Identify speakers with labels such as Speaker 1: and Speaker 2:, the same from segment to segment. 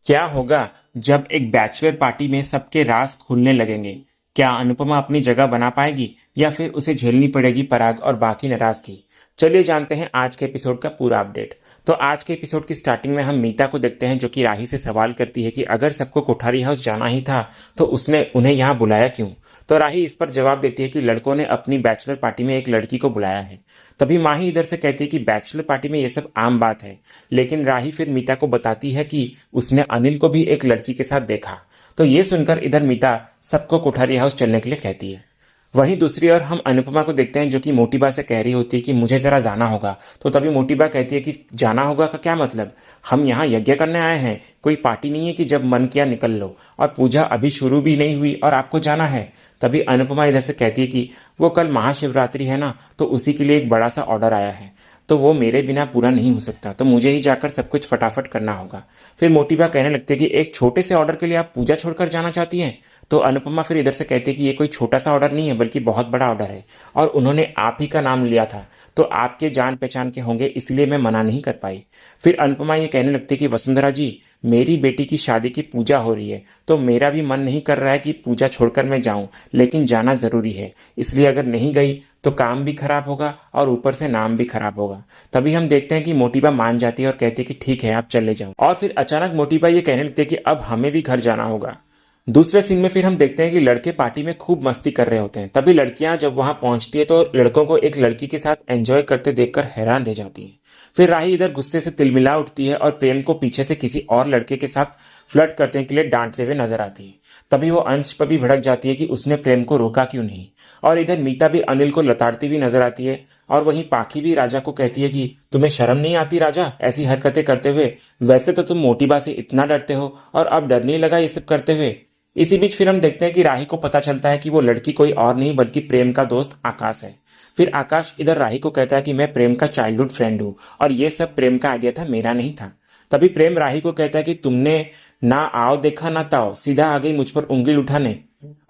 Speaker 1: क्या होगा जब एक बैचलर पार्टी में सबके राज खुलने लगेंगे? क्या अनुपमा अपनी जगह बना पाएगी या फिर उसे झेलनी पड़ेगी पराग और बाकी नाराजगी? चलिए जानते हैं आज के एपिसोड का पूरा अपडेट। तो आज के एपिसोड की स्टार्टिंग में हम मीता को देखते हैं जो कि राही से सवाल करती है कि अगर सबको कोठारी हाउस जाना ही था तो उसने उन्हें यहाँ बुलाया क्यों। तो राही इस पर जवाब देती है कि लड़कों ने अपनी बैचलर पार्टी में एक लड़की को बुलाया है। तभी माही इधर से कहती है कि बैचलर पार्टी में ये सब आम बात है, लेकिन राही फिर मीता को बताती है कि उसने अनिल को भी एक लड़की के साथ देखा। तो ये सुनकर इधर मीता सबको कोठारी हाउस चलने के लिए कहती है। वहीं दूसरी ओर हम अनुपमा को देखते हैं जो कि मोटीबा से कह रही होती है कि मुझे जरा जाना होगा। तो तभी मोटीबा कहती है कि जाना होगा का क्या मतलब, हम यहाँ यज्ञ करने आए हैं, कोई पार्टी नहीं है कि जब मन किया निकल लो, और पूजा अभी शुरू भी नहीं हुई और आपको जाना है। तभी अनुपमा इधर से कहती है कि वो कल महाशिवरात्रि है ना, तो उसी के लिए एक बड़ा सा ऑर्डर आया है, तो वो मेरे बिना पूरा नहीं हो सकता, तो मुझे ही जाकर सब कुछ फटाफट करना होगा। फिर मोटीबा कहने लगती है कि एक छोटे से ऑर्डर के लिए आप पूजा छोड़कर जाना चाहती हैं। तो अनुपमा फिर इधर से कहती है कि ये कोई छोटा सा ऑर्डर नहीं है बल्कि बहुत बड़ा ऑर्डर है, और उन्होंने आप ही का नाम लिया था, तो आपके जान पहचान के होंगे इसलिए मैं मना नहीं कर पाई। फिर अनुपमा ये कहने लगती है कि वसुंधरा जी, मेरी बेटी की शादी की पूजा हो रही है, तो मेरा भी मन नहीं कर रहा है कि पूजा छोड़कर मैं जाऊं, लेकिन जाना जरूरी है, इसलिए अगर नहीं गई तो काम भी खराब होगा और ऊपर से नाम भी खराब होगा। तभी हम देखते हैं कि मोटीबा मान जाती है और कहती है कि ठीक है आप चले जाओ, और फिर अचानक मोटीबा ये कहने लगती है कि अब हमें भी घर जाना होगा। दूसरे सीन में फिर हम देखते हैं कि लड़के पार्टी में खूब मस्ती कर रहे होते हैं। तभी लड़कियां जब वहां पहुंचती है तो लड़कों को एक लड़की के साथ एंजॉय करते देखकर हैरान रह जाती हैं। फिर राही इधर गुस्से से तिलमिला उठती है और प्रेम को पीछे से किसी और लड़के के साथ फ्लर्ट करने के लिए डांटते हुए नजर आती है। तभी वो अंश पर भी भड़क जाती है कि उसने प्रेम को रोका क्यों नहीं। और इधर मीता भी अनिल को लताड़ती हुई नजर आती है, और वहीं पाखी भी राजा को कहती है कि तुम्हें शर्म नहीं आती राजा ऐसी हरकतें करते हुए, वैसे तो तुम मोटीबा से इतना डरते हो और अब डर नहीं लगा ये सब करते हुए। इसी बीच फिर हम देखते हैं कि राही को पता चलता है कि वो लड़की कोई और नहीं बल्कि प्रेम का दोस्त आकाश है। फिर आकाश इधर राही को कहता है कि मैं प्रेम का चाइल्डहुड फ्रेंड हूँ और ये सब प्रेम का आइडिया था, मेरा नहीं था। तभी प्रेम राही को कहता है कि तुमने ना आओ देखा ना ताओ, सीधा आ गई मुझ पर उंगली उठाने।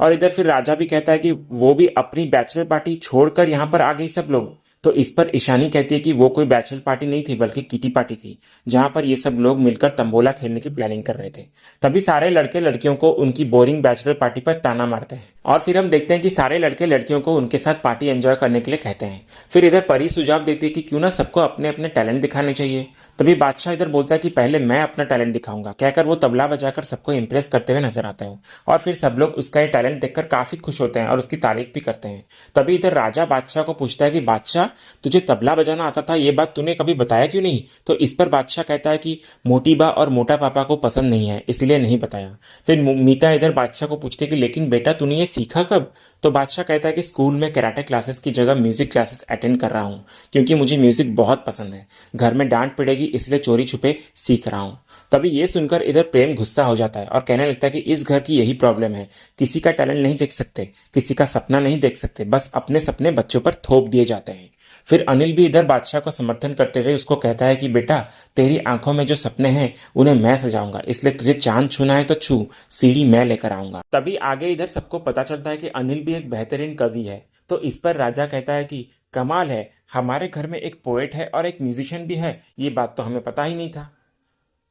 Speaker 1: और इधर फिर राजा भी कहता है कि वो भी अपनी बैचलर पार्टी छोड़कर यहाँ पर आ गई सब लोग। तो इस पर ईशानी कहती है कि वो कोई बैचलर पार्टी नहीं थी बल्कि किटी पार्टी थी, जहां पर ये सब लोग मिलकर तंबोला खेलने की प्लानिंग कर रहे थे। तभी सारे लड़के लड़कियों को उनकी बोरिंग बैचलर पार्टी पर ताना मारते हैं, और फिर हम देखते हैं कि सारे लड़के लड़कियों को उनके साथ पार्टी एंजॉय करने के लिए कहते हैं। फिर इधर परी सुझाव देती है कि क्यों ना सबको अपने अपने टैलेंट दिखाने चाहिए। तभी बादशाह इधर बोलता है कि पहले मैं अपना टैलेंट दिखाऊंगा, कहकर वो तबला बजाकर सबको इंप्रेस करते हुए नजर आता है। और फिर सब लोग उसका ये टैलेंट देखकर काफी खुश होते हैं और उसकी तारीफ भी करते हैं। तभी इधर राजा बादशाह को पूछता है कि बादशाह, तुझे तबला बजाना आता था, ये बात तूने कभी बताया क्यों नहीं। तो इस पर बादशाह कहता है कि मोटी बा और मोटा पापा को पसंद नहीं है इसलिए नहीं बताया। फिर मीता इधर बादशाह को पूछती है कि लेकिन बेटा तूने ये सीखा कब। तो बादशाह कहता है कि स्कूल में कराटे क्लासेस की जगह म्यूजिक क्लासेस अटेंड कर रहा हूँ, क्योंकि मुझे म्यूजिक बहुत पसंद है, घर में डांट पड़ेगी इसलिए चोरी छुपे सीख रहा हूँ। तभी ये सुनकर इधर प्रेम गुस्सा हो जाता है और कहने लगता है कि इस घर की यही प्रॉब्लम है, किसी का टैलेंट नहीं देख सकते, किसी का सपना नहीं देख सकते, बस अपने सपने बच्चों पर थोप दिए जाते हैं। फिर अनिल भी इधर बादशाह को समर्थन करते हुए उसको कहता है कि बेटा, तेरी आंखों में जो सपने हैं उन्हें मैं सजाऊंगा, इसलिए तुझे चांद छूना है तो छू, सीढ़ी मैं लेकर आऊंगा। तभी आगे इधर सबको पता चलता है कि अनिल भी एक बेहतरीन कवि है। तो इस पर राजा कहता है कि कमाल है, हमारे घर में एक पोएट है और एक म्यूजिशियन भी है, ये बात तो हमें पता ही नहीं था।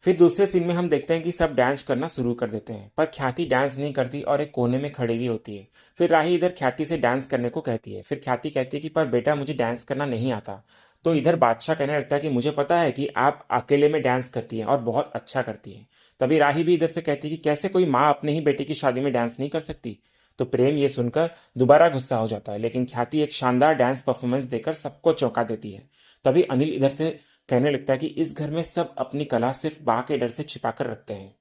Speaker 1: फिर दूसरे सीन में हम देखते हैं कि सब डांस करना शुरू कर देते हैं, पर ख्याति डांस नहीं करती और एक कोने में खड़ी हुई होती है। फिर राही इधर ख्याति से डांस करने को कहती है। फिर ख्याति कहती है कि पर बेटा मुझे डांस करना नहीं आता। तो इधर बादशाह कहने लगता है कि मुझे पता है कि आप अकेले में डांस करती हैं और बहुत अच्छा करती हैं। तभी राही भी इधर से कहती है कि कैसे कोई माँ अपने ही बेटे की शादी में डांस नहीं कर सकती। तो प्रेम ये सुनकर दोबारा गुस्सा हो जाता है, लेकिन ख्याति एक शानदार डांस परफॉर्मेंस देकर सबको चौंका देती है। तभी अनिल इधर से कहने लगता है कि इस घर में सब अपनी कला सिर्फ बा के डर से छिपा कर रखते हैं।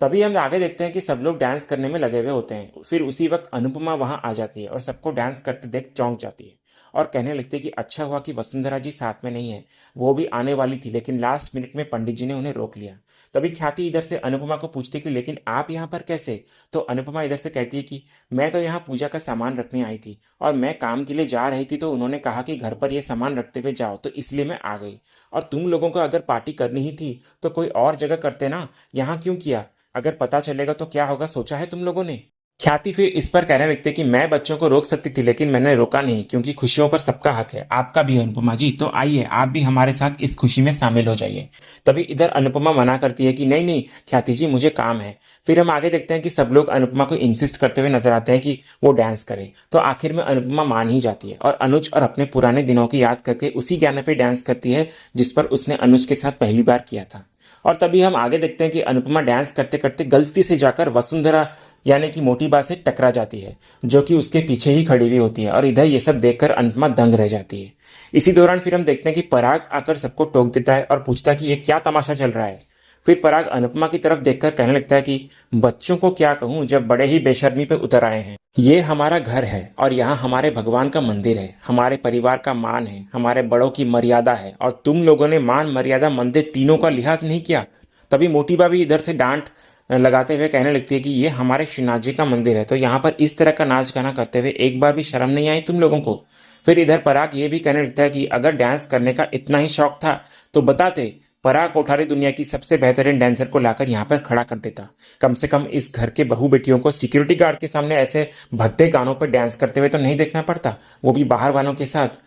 Speaker 1: तभी हम आगे देखते हैं कि सब लोग डांस करने में लगे हुए होते हैं। फिर उसी वक्त अनुपमा वहां आ जाती है और सबको डांस करते देख चौंक जाती है और कहने लगती है कि अच्छा हुआ कि वसुंधरा जी साथ में नहीं है, वो भी आने वाली थी लेकिन लास्ट मिनट में पंडित जी ने उन्हें रोक लिया। तभी ख्याति इधर से अनुपमा को पूछती है कि लेकिन आप यहाँ पर कैसे। तो अनुपमा इधर से कहती है कि मैं तो यहाँ पूजा का सामान रखने आई थी और मैं काम के लिए जा रही थी, तो उन्होंने कहा कि घर पर ये सामान रखते हुए जाओ, तो इसलिए मैं आ गई। और तुम लोगों को अगर पार्टी करनी ही थी तो कोई और जगह करते ना, यहाँ क्यों किया। अगर पता चलेगा तो क्या होगा, सोचा है तुम लोगों ने। ख्याति फिर इस पर कहने लगते कि मैं बच्चों को रोक सकती थी लेकिन मैंने रोका नहीं क्योंकि खुशियों पर सबका हक है, आपका भी है अनुपमा जी, तो आइए आप भी हमारे साथ इस खुशी में शामिल हो जाइए। तभी इधर अनुपमा मना करती है कि नहीं नहीं ख्याति जी मुझे काम है। फिर हम आगे देखते हैं कि सब लोग अनुपमा को इंसिस्ट करते हुए नजर आते हैं कि वो डांस करे, तो आखिर में अनुपमा मान ही जाती है और अनुज और अपने पुराने दिनों की याद करके उसी गाने पे डांस करती है जिस पर उसने अनुज के साथ पहली बार किया था। और तभी हम आगे देखते हैं कि अनुपमा डांस करते करते गलती से जाकर वसुंधरा यानी कि मोटी बा से टकरा जाती है, जो कि उसके पीछे ही खड़ी हुई होती है और इधर ये सब देखकर अनुपमा दंग रह जाती है। इसी दौरान फिर हम देखते हैं कि पराग आकर सबको टोक देता है और पूछता है कि ये क्या तमाशा चल रहा है। फिर पराग अनुपमा की तरफ देखकर कहने लगता है कि बच्चों को क्या कहूं जब बड़े ही बेशर्मी पे उतर आए हैं। ये हमारा घर है और यहाँ हमारे भगवान का मंदिर है, हमारे परिवार का मान है, हमारे बड़ों की मर्यादा है और तुम लोगों ने मान मर्यादा मंदिर तीनों का लिहाज नहीं किया। तभी मोटी बा भी इधर से डांट लगाते हुए कहने लगती है कि ये हमारे श्रीनाथ जी का मंदिर है, तो यहाँ पर इस तरह का नाच गाना करते हुए एक बार भी शर्म नहीं आई तुम लोगों को। फिर इधर पराग ये भी कहने लगता है कि अगर डांस करने का इतना ही शौक था तो बताते, पराग कोठारी दुनिया की सबसे बेहतरीन डांसर को लाकर यहाँ पर खड़ा कर देता। कम से कम इस घर के बहू बेटियों को सिक्योरिटी गार्ड के सामने ऐसे भद्दे गानों पर डांस करते हुए तो नहीं देखना पड़ता, वो भी बाहर वालों के साथ।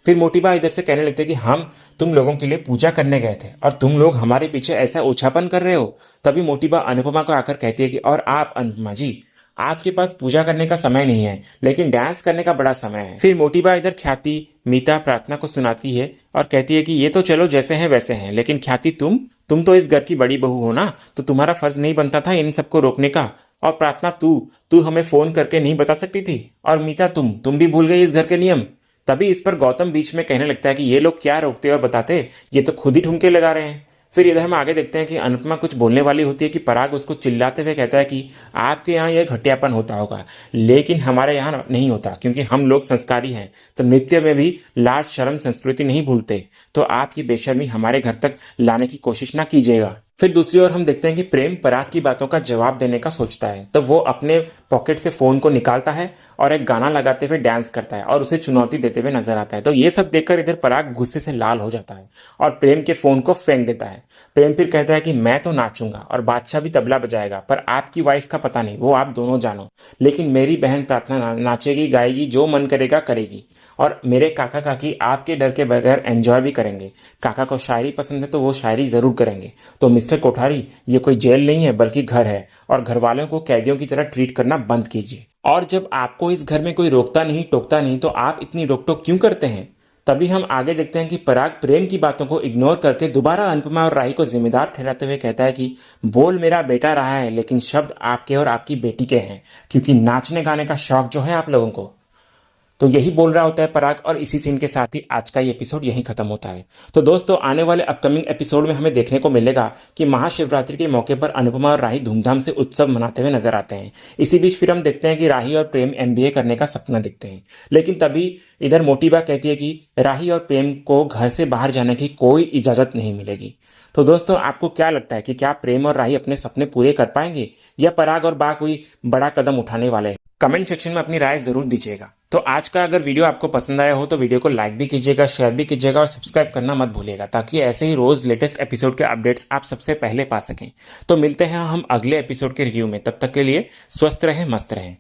Speaker 1: फिर मोटी बा इधर से कहने लगते हैं कि हम तुम लोगों के लिए पूजा करने गए थे और तुम लोग हमारे पीछे ऐसा ओछापन कर रहे हो। तभी मोटी बा अनुपमा को आकर कहती है कि और आप अनुपमा जी, आपके पास पूजा करने का समय नहीं है लेकिन डांस करने का बड़ा समय है। फिर मोटी बा इधर ख्याति मीता प्रार्थना को सुनाती है और कहती है कि ये तो चलो जैसे हैं वैसे हैं, लेकिन ख्याति तुम तो इस घर की बड़ी बहू हो ना, तो तुम्हारा फर्ज नहीं बनता था इन सबको रोकने का। और प्रार्थना तू तू हमें फोन करके नहीं बता सकती थी। और मीता तुम भी भूल गई इस घर के नियम। तभी इस पर गौतम बीच में कहने लगता है कि ये लोग क्या रोकते और बताते, ये तो खुद ही ठुमके लगा रहे हैं। फिर इधर हम आगे देखते हैं कि अनुपमा कुछ बोलने वाली होती है कि पराग उसको चिल्लाते हुए कहता है कि आपके यहाँ यह घटियापन होता होगा लेकिन हमारे यहाँ नहीं होता, क्योंकि हम लोग संस्कारी हैं, तो नृत्य में भी लाज शर्म संस्कृति नहीं भूलते, तो आप ये बेशर्मी हमारे घर तक लाने की कोशिश ना कीजिएगा। फिर दूसरी ओर हम देखते हैं कि प्रेम पराग की बातों का जवाब देने का सोचता है, तो वो अपने पॉकेट से फोन को निकालता है और एक गाना लगाते हुए डांस करता है और उसे चुनौती देते हुए नजर आता है। तो ये सब देखकर इधर पराग गुस्से से लाल हो जाता है और प्रेम के फोन को फेंक देता है। प्रेम फिर कहता है कि मैं तो नाचूंगा और बादशाह भी तबला बजाएगा, पर आपकी वाइफ का पता नहीं, वो आप दोनों जानो, लेकिन मेरी बहन प्रार्थना नाचेगी गाएगी, जो मन करेगा करेगी, और मेरे काका काकी आपके डर के बगैर एंजॉय भी करेंगे। काका को शायरी पसंद है तो वो शायरी जरूर करेंगे। तो मिस्टर कोठारी, ये कोई जेल नहीं है बल्कि घर है और घर वालों को कैदियों की तरह ट्रीट करना बंद कीजिए। और जब आपको इस घर में कोई रोकता नहीं टोकता नहीं तो आप इतनी रोक टोक क्यों करते हैं। तभी हम आगे देखते हैं कि पराग प्रेम की बातों को इग्नोर करके दोबारा अनुपमा और राही को जिम्मेदार ठहराते हुए कहता है कि बोल मेरा बेटा रहा है लेकिन शब्द आपके और आपकी बेटी के हैं, क्योंकि नाचने गाने का शौक जो है आप लोगों को। तो यही बोल रहा होता है पराग और इसी सीन के साथ ही आज का ये एपिसोड यहीं खत्म होता है। तो दोस्तों आने वाले अपकमिंग एपिसोड में हमें देखने को मिलेगा कि महाशिवरात्रि के मौके पर अनुपमा और राही धूमधाम से उत्सव मनाते हुए नजर आते हैं। इसी बीच फिर हम देखते हैं कि राही और प्रेम एमबीए करने का सपना देखते हैं, लेकिन तभी इधर मोटी बा कहती है कि राही और प्रेम को घर से बाहर जाने की कोई इजाजत नहीं मिलेगी। तो दोस्तों आपको क्या लगता है कि क्या प्रेम और राही अपने सपने पूरे कर पाएंगे या पराग और बा कोई बड़ा कदम उठाने वाले हैं? कमेंट सेक्शन में अपनी राय जरूर दीजिएगा। तो आज का अगर वीडियो आपको पसंद आया हो तो वीडियो को लाइक भी कीजिएगा, शेयर भी कीजिएगा और सब्सक्राइब करना मत भूलिएगा, ताकि ऐसे ही रोज लेटेस्ट एपिसोड के अपडेट्स आप सबसे पहले पा सकें। तो मिलते हैं हम अगले एपिसोड के रिव्यू में, तब तक के लिए स्वस्थ रहें, मस्त रहें।